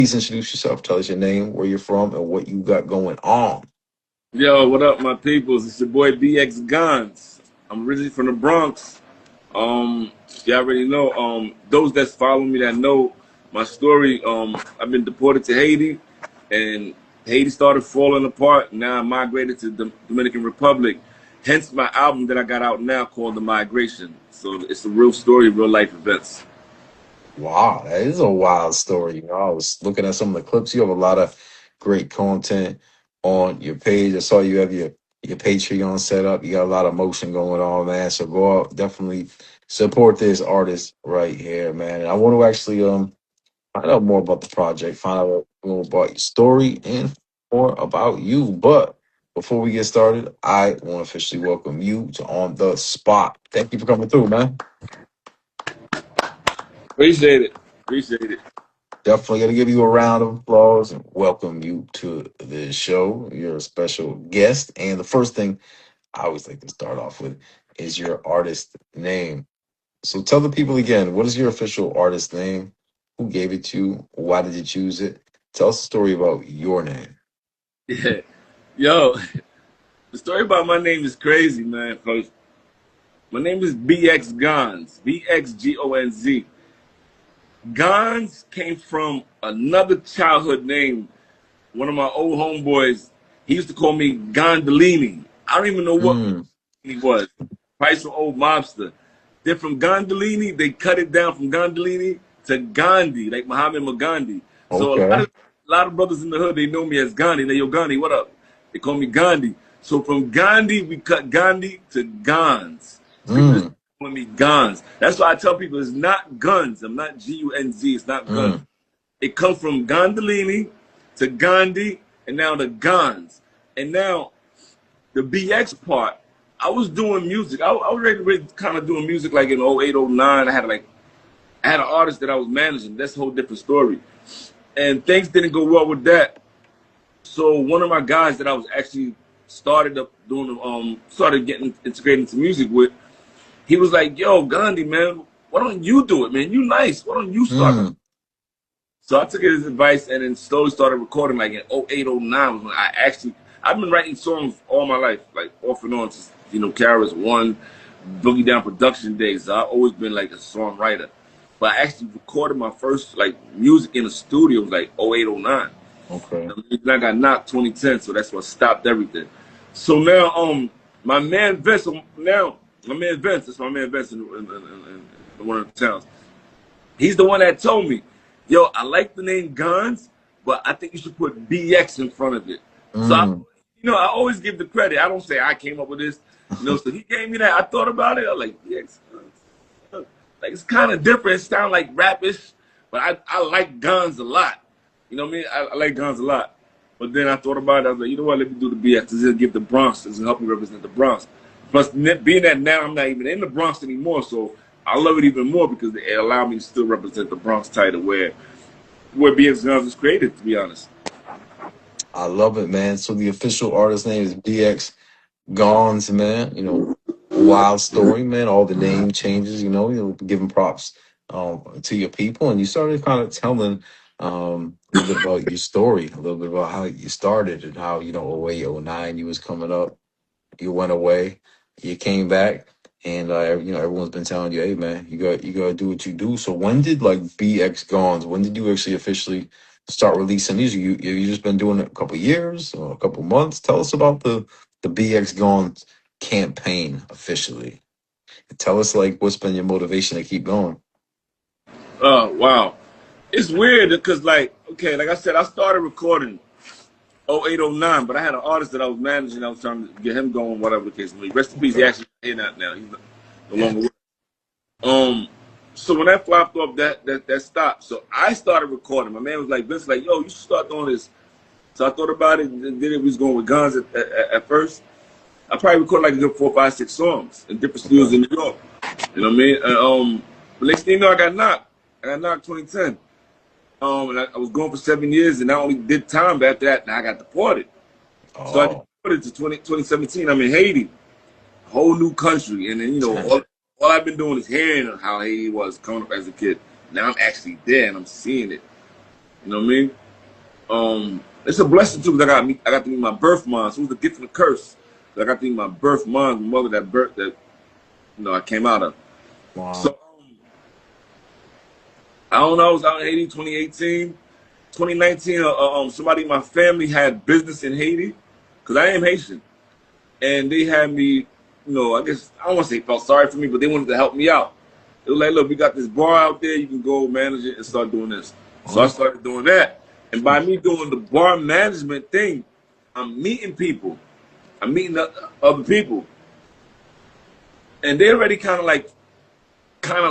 Please introduce yourself. Tell us your name, where you're from, and what you got going on. Yo, what up, my peoples? It's your boy BXGONZ. I'm originally from the Bronx. You already know. Those that follow me that know my story. I've been deported to Haiti, and Haiti started falling apart. Now I migrated to the Dominican Republic. Hence my album that I got out now called The Migration. So it's a real story, real life events. Wow, that is a wild story. I was looking at some of the clips. You have a lot of great content on your page. I saw you have your Patreon set up. You got a lot of motion going on, man. So go out, definitely support this artist right here, man. And I want to actually find out more about the project, find out more about your story, and more about you. But before we get started, I want to officially welcome you to On the Spot. Thank you for coming through, man. Appreciate it. Appreciate it. Definitely going to give you a round of applause and welcome you to the show. You're a special guest. And the first thing I always like to start off with is your artist name. So tell the people again, what is your official artist name? Who gave it to you? Why did you choose it? Tell us a story about your name. Yeah. Yo, the story about my name is crazy, man. 'Cause my name is BXGONZ, BXGONZ. Gonz came from another childhood name. One of my old homeboys, he used to call me Gondolini. I don't even know what Mm, he was. Probably some old mobster. Then from Gondolini, they cut it down from Gondolini to Gandhi, like Muhammad Gandhi. So okay. a lot of brothers in the hood, they know me as Gandhi. They, yo, Gandhi, what up? They call me Gandhi. So from Gandhi, we cut Gandhi to Gonz. So people just Mm, call me Gonz. That's why I tell people it's not guns. I'm not Gunz. It's not guns. mm, It comes from Gondolini to Gandhi and now to Gonz. And now the BX part, I was doing music. I was really kind of doing music like in 08, 09. I had an artist that I was managing. That's a whole different story. And things didn't go well with that. So one of my guys that I was actually started getting integrated into music with, he was like, "Yo, Gandhi, man, why don't you do it, man? You nice. Why don't you start?" mm. So I took his advice and then slowly started recording like in 08, 09 was when I've been writing songs all my life, like off and on since, Carrots One, Boogie Down production days. So I've always been like a songwriter. But I actually recorded my first like music in the studio like 08, 09. Okay. And I got knocked 2010, so that's what stopped everything. So now my man Vince, that's my man Vince in one of the towns. He's the one that told me, yo, I like the name Guns, but I think you should put BX in front of it. So, Mm, I always give the credit. I don't say I came up with this. So he gave me that. I thought about it. I was like, BX Guns. Like, it's kind of different. It sounds like rapish, but I like Guns a lot. You know what I mean? I like Guns a lot. But then I thought about it. I was like, you know what? Let me do the BX. This is give the Bronx. This will help me represent the Bronx. Plus, being that now I'm not even in the Bronx anymore, so I love it even more because it allowed me to still represent the Bronx title where BXGONZ was created, to be honest. I love it, man. So the official artist name is BX Gonz, man. Wild story, man. All the name changes, giving props to your people. And you started kind of telling a little bit about your story, a little bit about how you started and how, 08, 09, you was coming up, you went away, you came back, and everyone's been telling you, hey man, you gotta do what you do. So when did like BX Gonz, when did you actually officially start releasing music? You just been doing it a couple years or a couple months? Tell us about the BX Gonz campaign officially. Tell us like what's been your motivation to keep going. Wow. It's weird because, like, okay, like I said, I started recording 08, 09, but I had an artist that I was managing. I was trying to get him going, whatever the case may be. Rest in peace. He Okay. actually in that now. He's no Yeah. longer with. So when that flopped off, that stopped. So I started recording. My man was like, Vince, like, yo, you should start doing this. So I thought about it, and then it was going with Guns at first. I probably recorded like a good 4, 5, 6 songs in different studios Okay. in New York. You know what I mean? But next thing you know, I got knocked. I got knocked 2010. And I was going for 7 years, and I only did time. But after that, and I got deported. So I Oh. deported to 2017. I'm in Haiti, whole new country, and then all I've been doing is hearing how Haiti was coming up as a kid. Now I'm actually there, and I'm seeing it. You know what I mean? It's a blessing too because I got to meet my birth mom. So it was a gift and a curse. I got to meet my birth mom, my mother that I came out of. So Wow. I don't know. I was out in Haiti 2018, 2019. Somebody in my family had business in Haiti because I am Haitian, and they had me. I guess I don't want to say felt sorry for me, but they wanted to help me out. It was like, look, we got this bar out there. You can go manage it and start doing this. So I Oh, started doing that. And by me doing the bar management thing, I'm meeting people. I'm meeting other people. And they already kind of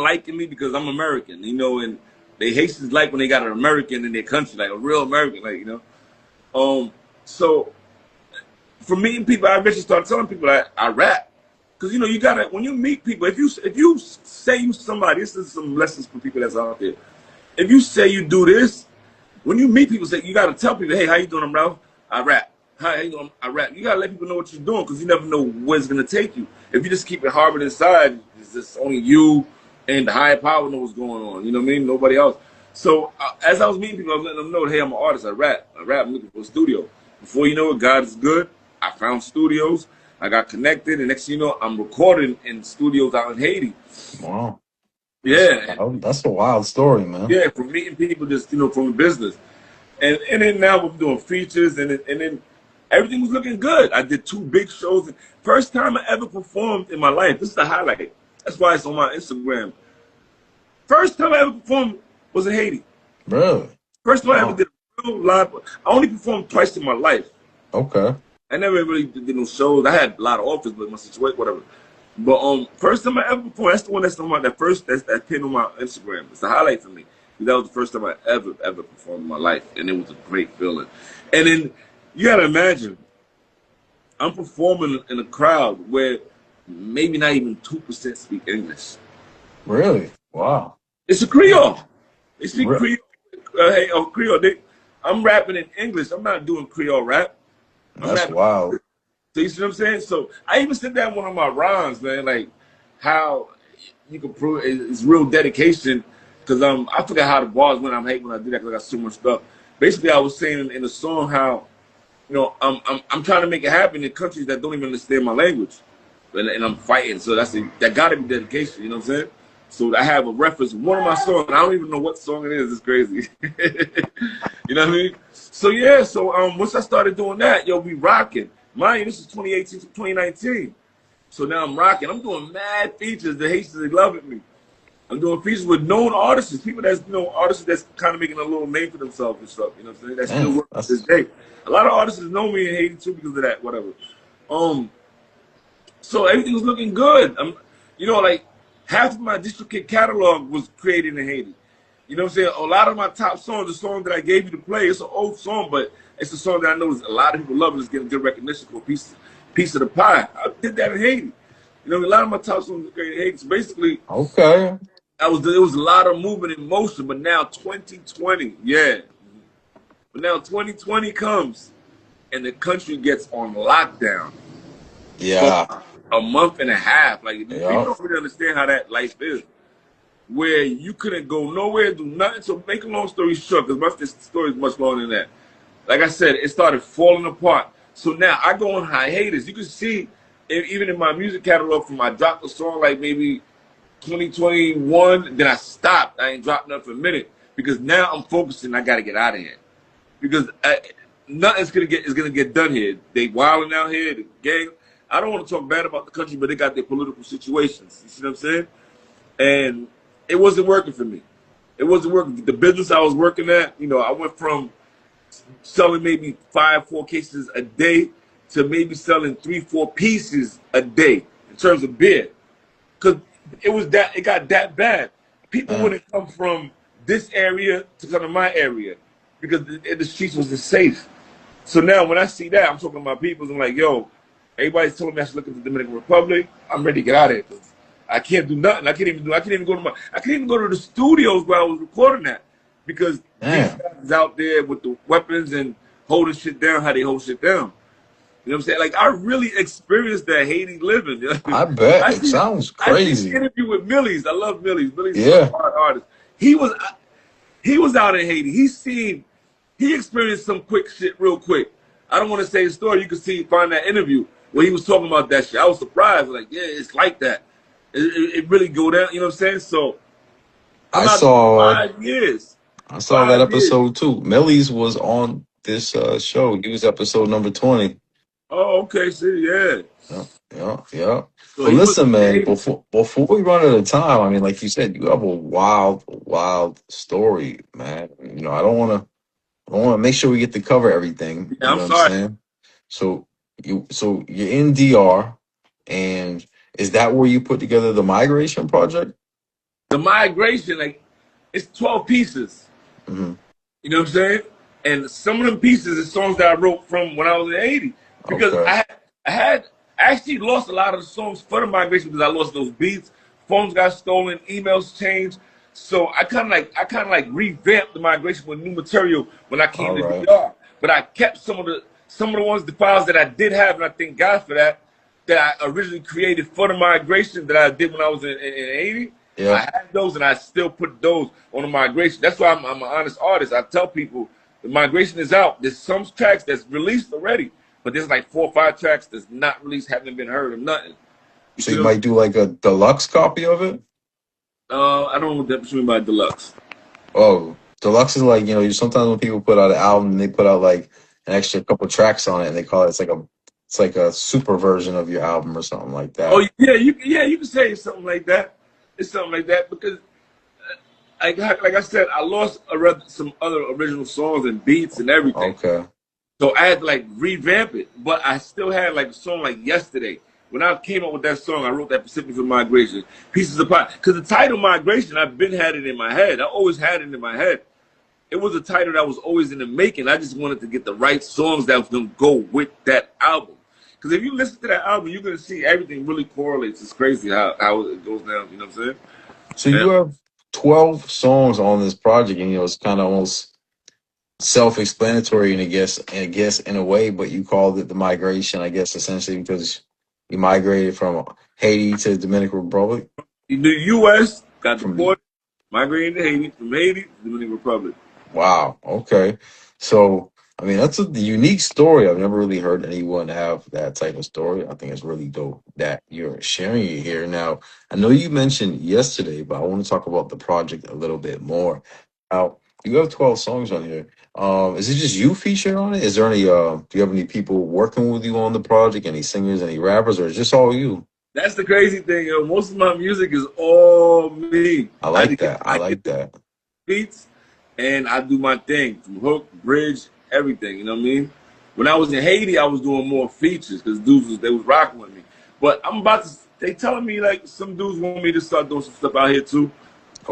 liking me because I'm American, and they Haitians like when they got an American in their country, like a real American, So for meeting people, I eventually started telling people that I rap. Because you gotta when you meet people, if you say you somebody, this is some lessons for people that's out there. If you say you do this, when you meet people, you gotta tell people, hey, how you doing, Ralph? I rap. How you doing? I rap. You gotta let people know what you're doing because you never know where it's gonna take you. If you just keep it harbored inside, it's just only you and the higher power know what's going on. You know what I mean? Nobody else. So as I was meeting people, I was letting them know, hey, I'm an artist. I rap. I'm looking for a studio. Before you know it, God is good. I found studios. I got connected, and next thing you know, I'm recording in studios out in Haiti. wow. Yeah, That's a wild story, man. yeah, from meeting people just from the business. And then now we're doing features, and then everything was looking good. I did 2 big shows. First time I ever performed in my life. This is the highlight. That's why it's on my Instagram. First time I ever performed was in Haiti. Really? First time I ever Wow. did a real live. I only performed twice in my life. Okay. I never really did no shows. I had a lot of offers, but my situation, whatever. But first time I ever performed, that's the one that's on my that pin on my Instagram. It's the highlight for me. That was the first time I ever performed in my life, and it was a great feeling. And then you gotta imagine, I'm performing in a crowd where maybe not even 2% speak English. Really? Wow. It's a Creole. They speak Re- Creole. Creole. I'm rapping in English. I'm not doing Creole rap. I'm That's rapping. wild. So you see what I'm saying? So I even said that in one of my rhymes, man, like how you can prove it's real dedication. Cause I forgot how the bars went. I'm hating when I do that because I got so much stuff. Basically, I was saying in the song how I'm trying to make it happen in countries that don't even understand my language, and I'm fighting. So that got to be dedication. You know what I'm saying? So I have a reference. One of my songs. I don't even know what song it is. It's crazy. You know what I mean? So yeah. So once I started doing that, we rocking. Mind you, this is 2018 to 2019. So now I'm rocking. I'm doing mad features. The Haitians, they loving me. I'm doing features with known artists, people that's artists that's kind of making a little name for themselves and stuff. You know what I'm saying? That still Damn. work to this day. A lot of artists know me in Haiti too because of that. Whatever. Um. So everything was looking good. Like half of my DistroKid catalog was created in Haiti. You know what I'm saying? A lot of my top songs, the song that I gave you to play, it's an old song, but it's a song that I know a lot of people love and it's getting good recognition for a piece of the pie. I did that in Haiti. A lot of my top songs were created in Haiti. So basically, Okay. it was a lot of movement in motion, but now 2020, yeah. But now 2020 comes and the country gets on lockdown for Yeah. a month and a half. Like people Yeah. don't really understand how that life is. Where you couldn't go nowhere, do nothing. So make a long story short, because this story is much longer than that. Like I said, it started falling apart. So now I go on hiatus. You can see, even in my music catalog, from I dropped a song like maybe 2021, then I stopped. I ain't dropped nothing for a minute because now I'm focusing. I got to get out of here because nothing's gonna get done here. They wilding out here, the gang. I don't want to talk bad about the country, but they got their political situations. You see what I'm saying? And it wasn't working for me. It wasn't working. The business I was working at, I went from selling maybe 4 cases a day to maybe selling 4 pieces a day in terms of beer. Because it got that bad. People Damn. wouldn't come from this area to come to my area because the streets wasn't safe. So now when I see that, I'm talking to my people. I'm like, yo, everybody's telling me I should look at the Dominican Republic. I'm ready to get out of here. I can't do nothing. I can't even go to the studios where I was recording that because these Damn. guys is out there with the weapons and holding shit down how they hold shit down. You know what I'm saying? Like I really experienced that Haiti living. I bet. I It see sounds I see the crazy. interview with Millie's. I love Millie's. Millie's is a Yeah. hard artist. He was He was out in Haiti. He experienced some quick shit real quick. I don't want to say the story. You can find that interview where he was talking about that shit. I was surprised. Like, yeah, it's like that. It really go down. You know what I'm saying? So I'm I out there for saw 5 years. I saw that 5 years. episode too. Millie's was on this show. He was episode number 20. Oh, okay. See, yeah. Yeah, yeah, yeah. So But he was listen, in man, Haiti. before we run out of time, I mean, like you said, you have a wild, wild story, man. I want to make sure we get to cover everything. Yeah, You I'm know what I'm sorry. saying? So you're in DR, and is that where you put together the migration project? The migration, like, it's 12 pieces. Hmm. You know what I'm saying? And some of them pieces are songs that I wrote from when I was in Haiti. Because Okay. I actually lost a lot of the songs for the migration because I lost those beats. Phones got stolen, emails changed. So I kind of like revamped the migration with new material when I came All to right. DR. But I kept the files that I did have, and I thank God for that I originally created for the migration that I did when I was in Haiti. I Yep. had those, and I still put those on the migration. That's why I'm an honest artist. I tell people the migration is out. There's some tracks that's released already, but there's like 4 or 5 tracks that's not released, haven't been heard or nothing. You So see you what I'm might do like a deluxe copy of it? saying? I don't know what that mean by deluxe. Oh, deluxe is like, sometimes when people put out an album, they put out like an extra couple tracks on it, and they call it it's like a super version of your album or something like Oh that. yeah, you can say it's something like that. It's something like that because, like I said, I lost some other original songs and beats and everything. Okay. So I had to like revamp it, but I still had like a song like Yesterday. When I came up with that song, I wrote that specifically for Migration. Pieces of Pie. Because the title Migration, I've been had it in my head. I always had it in my head. It was a title that was always in the making. I just wanted to get the right songs that was going to go with that album. Because if you listen to that album, you're going to see everything really correlates. It's crazy how it goes down. You know what I'm saying? So Yeah. you have 12 songs on this project, and it's kind of almost self-explanatory, and I guess in a way, but you called it the migration, I guess, essentially because you migrated from Haiti to the Dominican Republic. The U.S. got From the deported, migrated to Haiti, from Haiti to the Dominican Republic. Wow. Okay. So, I mean, that's a unique story. I've never really heard anyone have that type of story. I think it's really dope that you're sharing it here. Now, I know you mentioned yesterday, but I want to talk about the project a little bit more. Now, you have 12 songs on here. Is it just you featured on it? Is there any do you have any people working with you on the project, any singers, any rappers, or is it just all you? That's the crazy thing, yo. Most of my music is all me. I like that. I I get like the that. beats and I do my thing from hook, bridge, everything. You know what I mean? When I was in Haiti, I was doing more features because they was rocking with me. But I'm about to. They telling me like some dudes want me to start doing some stuff out here too.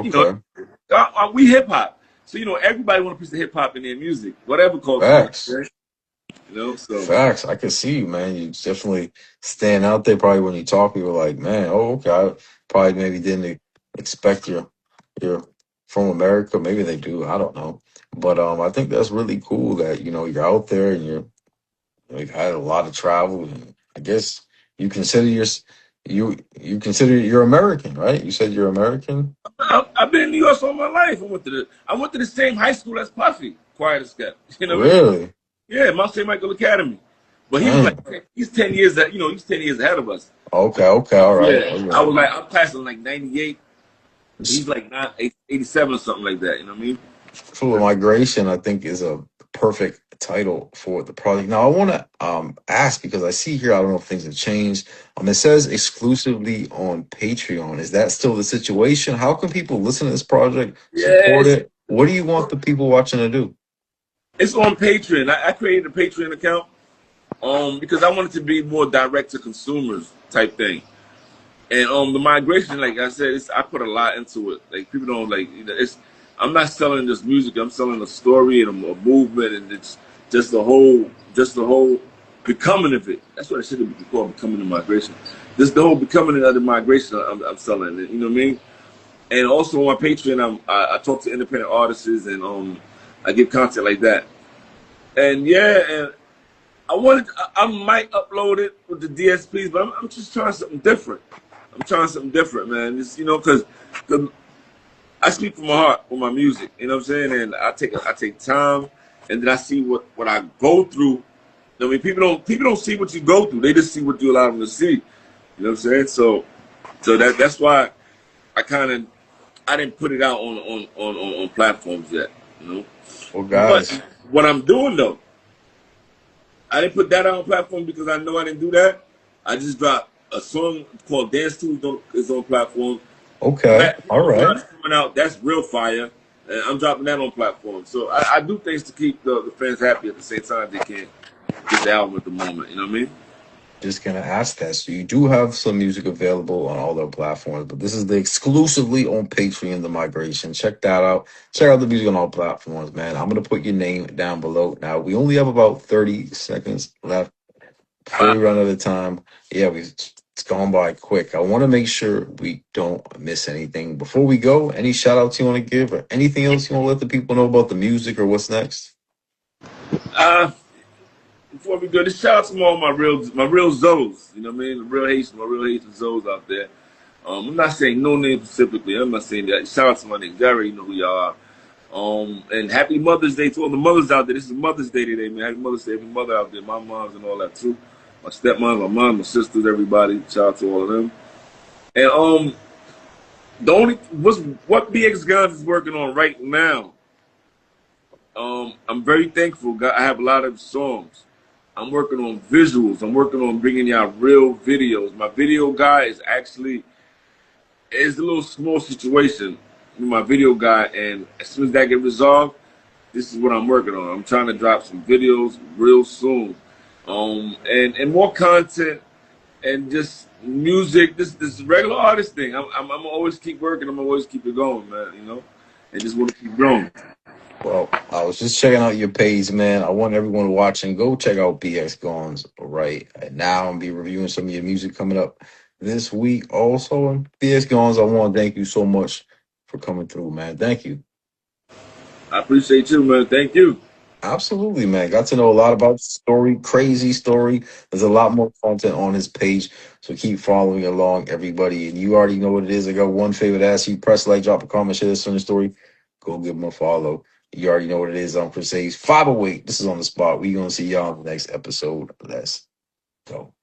You know, Okay. we hip hop, so everybody want a piece of hip hop in their music, whatever culture. Facts. Right? So Facts. I can see you, man. You definitely stand out there. Probably when you talk, people are like, man, oh, okay. I probably maybe didn't expect you're from America. Maybe they do. I don't know. But I think that's really cool that you're out there and you've had a lot of travel, and I guess you consider you consider you're American, right? You said you're American. I've been in New York all my life. I went to the same high school as Puffy, Quiet as Kept. You know what I mean? Really? Yeah, Mount St. Michael Academy. But he was like, Dang. he's 10 years he's 10 years ahead of us. Okay. Okay. All right. Yeah, All I right. was like, I'm passing like 98. He's like 87 or something like that. You know what I mean? Full of Migration, I think, is a perfect title for the project. Now, I want to ask because I see here, I don't know if things have changed. It says exclusively on Patreon. Is that still the situation? How can people listen to this project, support Yes, it? What do you want the people watching to do? it's on Patreon. I created a Patreon account because I wanted to be more direct to consumers type thing. And the migration, like I said, I put a lot into it. Like people don't like it's. I'm not selling just music. I'm selling a story and a movement, and it's just the whole becoming of it. That's what it should be called, becoming the migration. Just the whole becoming of the migration. I'm selling it. You know what I mean? And also on my Patreon, I talk to independent artists and I give content like that. And yeah, and I might upload it with the DSPs, but I'm just trying something different. I'm trying something different, man. Just because I speak from my heart with my music. You know what I'm saying? And I take time, and then I see what I go through. I mean, people don't see what you go through. They just see what you allow them to see. You know what I'm saying? So that's why I kind of I didn't put it out on platforms yet. You know, Well, but guys, what I'm doing though, I didn't put that out on platform because I know I didn't do that. I just dropped a song called "Dance To" is on platform. okay, all One right. God's coming out. That's real fire. And I'm dropping that on platform. So I do things to keep the fans happy at the same time they can get the album at the moment. You know what I mean? Just gonna ask that. So you do have some music available on all their platforms, but this is the exclusively on Patreon, the migration. Check that out. Check out the music on all platforms, man. I'm gonna put your name down below. Now we only have about 30 seconds left before we run out of time. Yeah, it's gone by quick. I want to make sure we don't miss anything. Before we go, any shout outs you want to give or anything else you want to let the people know about the music or what's next? Uh, Before we go, just shout out to all my real Zoes. You know what I mean? My real Haitian Zoes out there. I'm not saying no name specifically. I'm not saying that. Shout out to my niggas. Y'all already know who y'all are. And happy Mother's Day to all the mothers out there. This is Mother's Day today, man. Happy Mother's Day, every mother out there, my moms and all that too. My stepmom, my mom, my sisters, everybody. Shout out to all of them. And the only what BXGONZ is working on right now. I'm very thankful. I have a lot of songs. I'm working on visuals. I'm working on bringing y'all real videos. My video guy is actually it's a little small situation with my video guy, and as soon as that get resolved, this is what I'm working on. I'm trying to drop some videos real soon, and more content and just music. This regular artist thing. I'm gonna always keep working. I'm gonna always keep it going, man. You know, and just want to keep growing. Well, I was just checking out your page, man. I want everyone watching, go check out BXGONZ right now and be reviewing some of your music coming up this week. Also, and BXGONZ, I want to thank you so much for coming through, man. Thank you. I appreciate you, man. Thank you. Absolutely, man. Got to know a lot about the story, crazy story. There's a lot more content on his page, so keep following along, everybody. And you already know what it is. I got one favor to ask you: press like, drop a comment, share this on the story. Go give him a follow. You already know what it is. I'm Crusades 508. This is on the spot. We gonna see y'all in the next episode. Let's go.